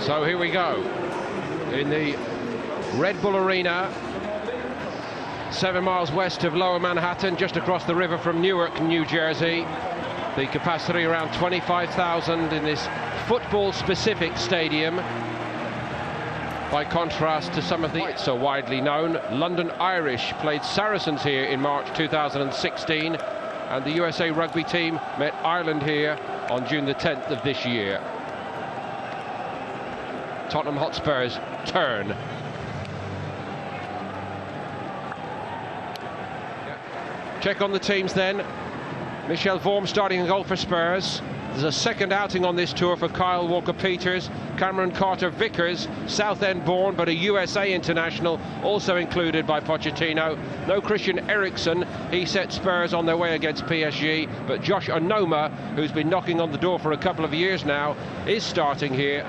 So here we go in the Red Bull Arena, 7 miles west of Lower Manhattan, just across the river from Newark, New Jersey. The capacity around 25,000 in this football-specific stadium. By contrast to some of the so widely known, London Irish played Saracens here in March 2016, and the USA rugby team met Ireland here on June the 10th of this year. Tottenham Hotspur's turn. Check on the teams then. Michel Vorm starting in goal for Spurs. There's a second outing on this tour for Kyle Walker-Peters. Cameron Carter-Vickers, Southend born but a USA international, also included by Pochettino. No Christian Eriksen, he set Spurs on their way against PSG, but Josh Onoma, who's been knocking on the door for a couple of years now, is starting here.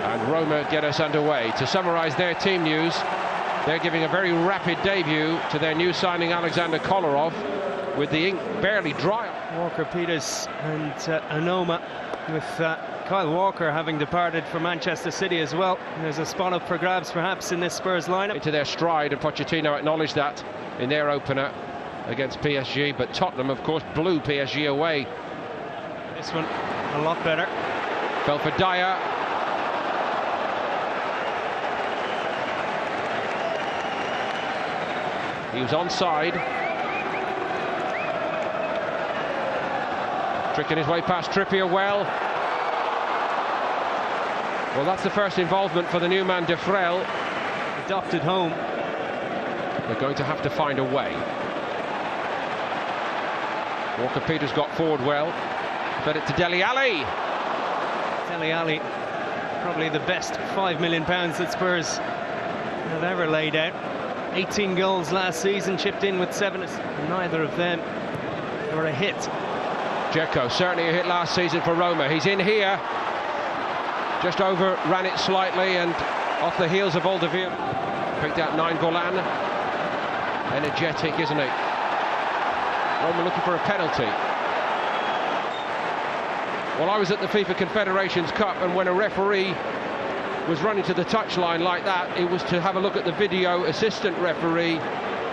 And Roma get us underway. To summarise their team news, they're giving a very rapid debut to their new signing Alexander Kolarov, with the ink barely dry. Walker-Peters and Onoma, with Kyle Walker having departed for Manchester City as well. There's a spot up for grabs perhaps in this Spurs lineup. Into their stride, and Pochettino acknowledged that in their opener against PSG, but Tottenham of course blew PSG away. This one a lot better. Fell for Dyer. He was onside. Tricking his way past Trippier well. Well, that's the first involvement for the new man, De Frel. Adopted home. They're going to have to find a way. Walker-Peters got forward well. Fed it to Dele Alli. Dele Alli, probably the best £5 million that Spurs have ever laid out. 18 goals last season, chipped in with 7. Neither of them were a hit. Dzeko, certainly a hit last season for Roma. He's in here. Just overran it slightly, and off the heels of Alderweireld. Picked out Nainggolan. Energetic, isn't he? Roma looking for a penalty. Well, I was at the FIFA Confederations Cup, and when a referee was running to the touchline like that, it was to have a look at the video assistant referee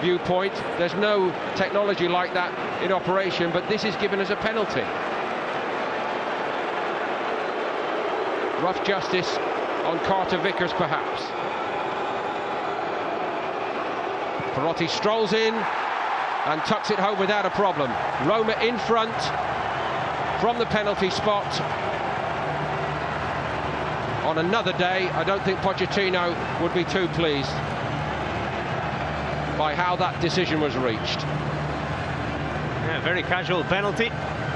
viewpoint. There's no technology like that in operation, but this is given as a penalty. Rough justice on Carter-Vickers perhaps. Perotti strolls in and tucks it home without a problem. Roma in front from the penalty spot. On another day, I don't think Pochettino would be too pleased by how that decision was reached. Yeah, very casual penalty,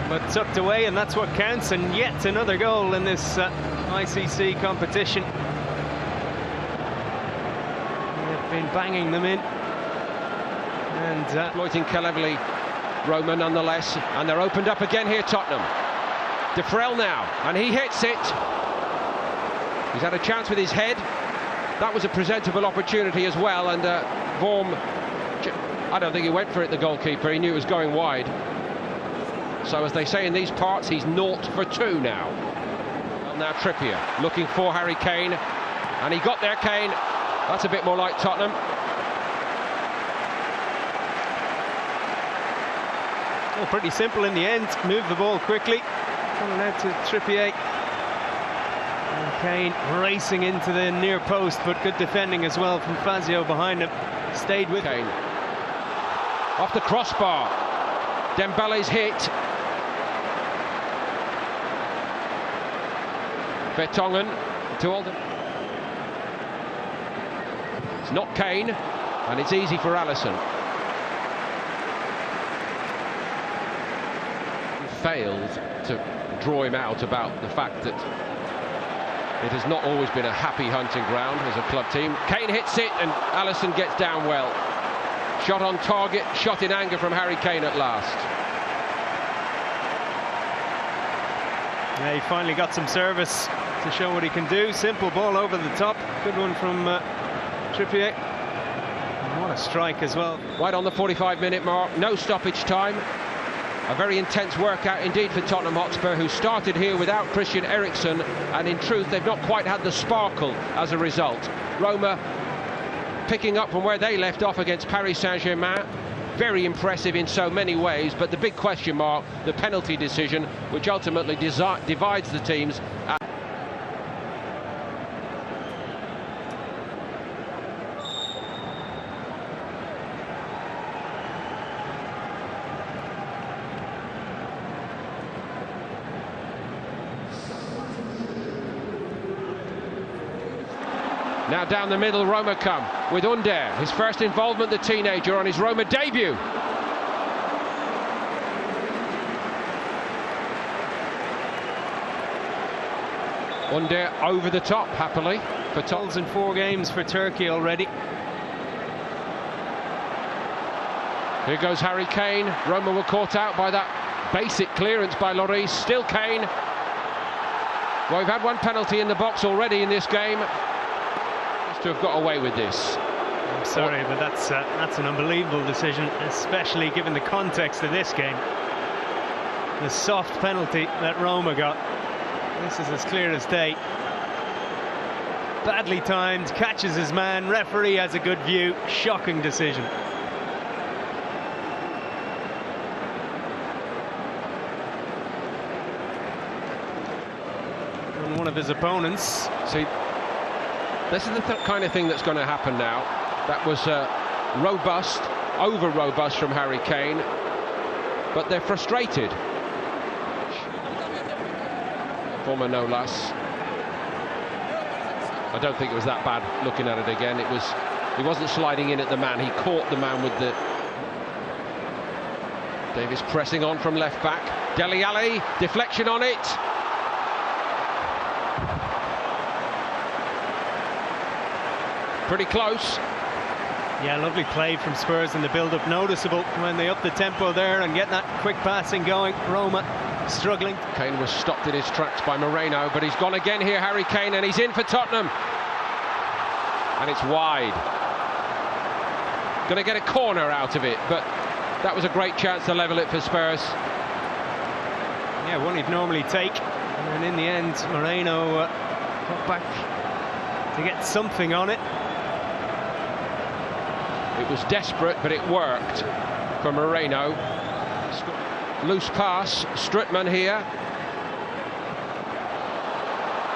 but tucked away, and that's what counts. And yet another goal in this ICC competition. They've been banging them in. And exploiting Kelevely, Roma nonetheless, and they're opened up again here, Tottenham. De Frel now, and he hits it. He's had a chance with his head. That was a presentable opportunity as well, and Vorm, I don't think he went for it, the goalkeeper. He knew it was going wide. So as they say in these parts, he's 0 for 2 now. Well, now Trippier looking for Harry Kane, and he got there, Kane. That's a bit more like Tottenham. Well, pretty simple in the end. Move the ball quickly. Coming out to Trippier. And Kane racing into the near post, but good defending as well from Fazio behind him. Stayed with Kane. Off the crossbar. Dembele's hit. Vertonghen to Alden. It's not Kane, and it's easy for Alisson. Failed to draw him out about the fact that it has not always been a happy hunting ground as a club team. Kane hits it, and Alisson gets down well. Shot on target, shot in anger from Harry Kane at last. Yeah, he finally got some service to show what he can do. Simple ball over the top. Good one from Trippier. And what a strike as well. Right on the 45-minute mark, no stoppage time. A very intense workout indeed for Tottenham Hotspur, who started here without Christian Eriksen, and in truth they've not quite had the sparkle as a result. Roma picking up from where they left off against Paris Saint-Germain. Very impressive in so many ways, but the big question mark, the penalty decision, which ultimately divides the teams. Now down the middle, Roma come with Under, his first involvement, the teenager, on his Roma debut. Under over the top, happily, for Tottenham in 4 games for Turkey already. Here goes Harry Kane. Roma were caught out by that basic clearance by Lloris. Still Kane. Well, we've had one penalty in the box already in this game. To have got away with this. I'm sorry, but that's an unbelievable decision, especially given the context of this game. The soft penalty that Roma got. This is as clear as day. Badly timed, catches his man, referee has a good view. Shocking decision. And one of his opponents. See, this is the kind of thing that's going to happen now. That was robust, over-robust from Harry Kane, but they're frustrated. Former no less. I don't think it was that bad looking at it again. He wasn't sliding in at the man, he caught the man with the... Davis pressing on from left back. Dele Alli, deflection on it. Pretty close. Yeah, lovely play from Spurs in the build-up. Noticeable when they up the tempo there and get that quick passing going. Roma struggling. Kane was stopped in his tracks by Moreno, but he's gone again here, Harry Kane, and he's in for Tottenham. And it's wide. Going to get a corner out of it, but that was a great chance to level it for Spurs. Yeah, one he'd normally take. And in the end, Moreno got back to get something on it. It was desperate, but it worked for Moreno. Loose pass, Struttmann here.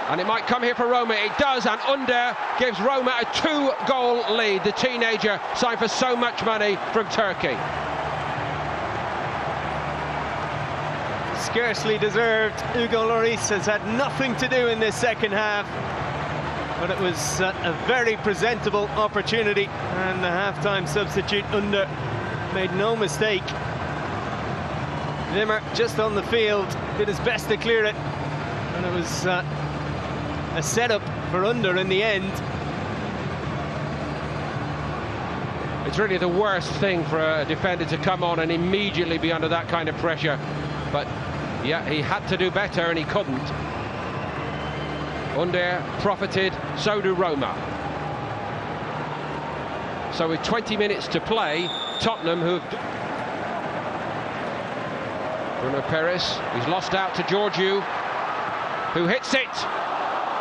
And it might come here for Roma. It does, and Under gives Roma a 2-goal lead. The teenager signed for so much money from Turkey. Scarcely deserved. Hugo Lloris has had nothing to do in this second half. But it was a very presentable opportunity, and the half-time substitute Under made no mistake. Wimmer just on the field, did his best to clear it, and it was a setup for Under in the end. It's really the worst thing for a defender to come on and immediately be under that kind of pressure. But yeah, he had to do better and he couldn't. Under profited, so do Roma. So with 20 minutes to play, Tottenham, who've... Bruno Perez, he's lost out to Georgiou, who hits it.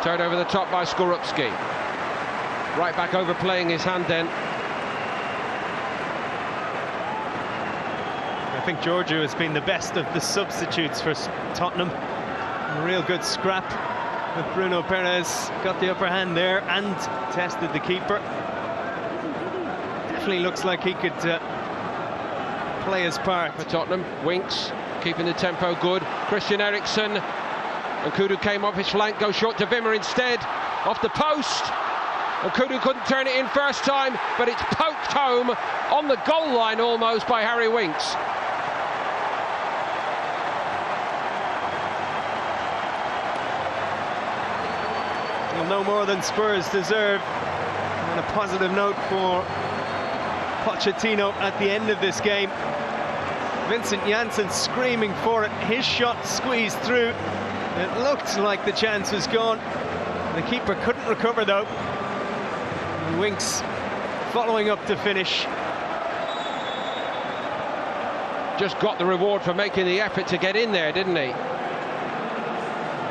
Turned over the top by Skorupski. Right back overplaying his hand then. I think Georgiou has been the best of the substitutes for Tottenham. A real good scrap with Bruno Perez. Got the upper hand there and tested the keeper. Definitely looks like he could play his part. For Tottenham, Winks keeping the tempo good. Christian Eriksen. And Kudu came off his flank, goes short to Wimmer instead. Off the post. And Kudu couldn't turn it in first time, but it's poked home on the goal line almost by Harry Winks. Well, no more than Spurs deserve. And a positive note for Pochettino at the end of this game. Vincent Janssen screaming for it. His shot squeezed through. It looked like the chance was gone. The keeper couldn't recover though. And Winks following up to finish. just got the reward for making the effort to get in there, didn't he?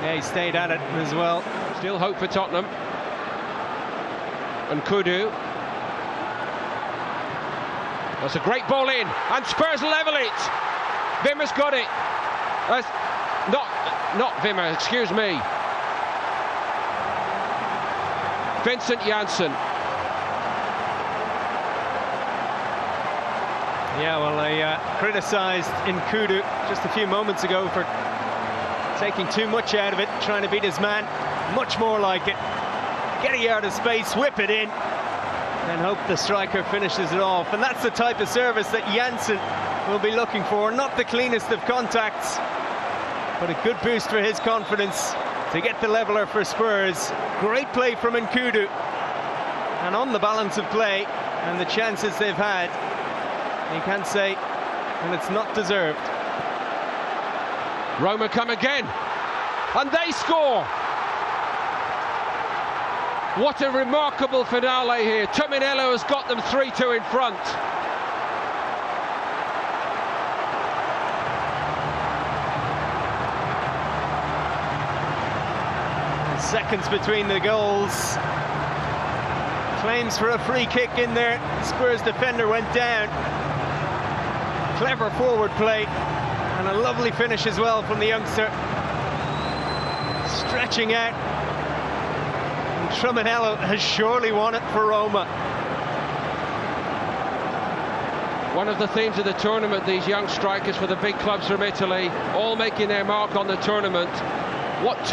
Yeah, he stayed at it as well. Still hope for Tottenham. And Kudu. That's a great ball in, and Spurs level it. Wimmer's got it. Not Wimmer, excuse me. Vincent Janssen. Yeah, well, they criticised Nkudu just a few moments ago for taking too much out of it, trying to beat his man. Much more like it. Get a yard of space, whip it in, and hope the striker finishes it off. And that's the type of service that Janssen will be looking for. Not the cleanest of contacts, but a good boost for his confidence to get the leveller for Spurs. Great play from Nkudu. And on the balance of play and the chances they've had, you can't say, and it's not deserved. Roma come again, and they score. What a remarkable finale here. Tominello has got them 3-2 in front. Seconds between the goals. Claims for a free kick in there. Spurs defender went down. Clever forward play and a lovely finish as well from the youngster. Stretching out. And Tominello has surely won it for Roma. One of the themes of the tournament, these young strikers for the big clubs from Italy, all making their mark on the tournament. What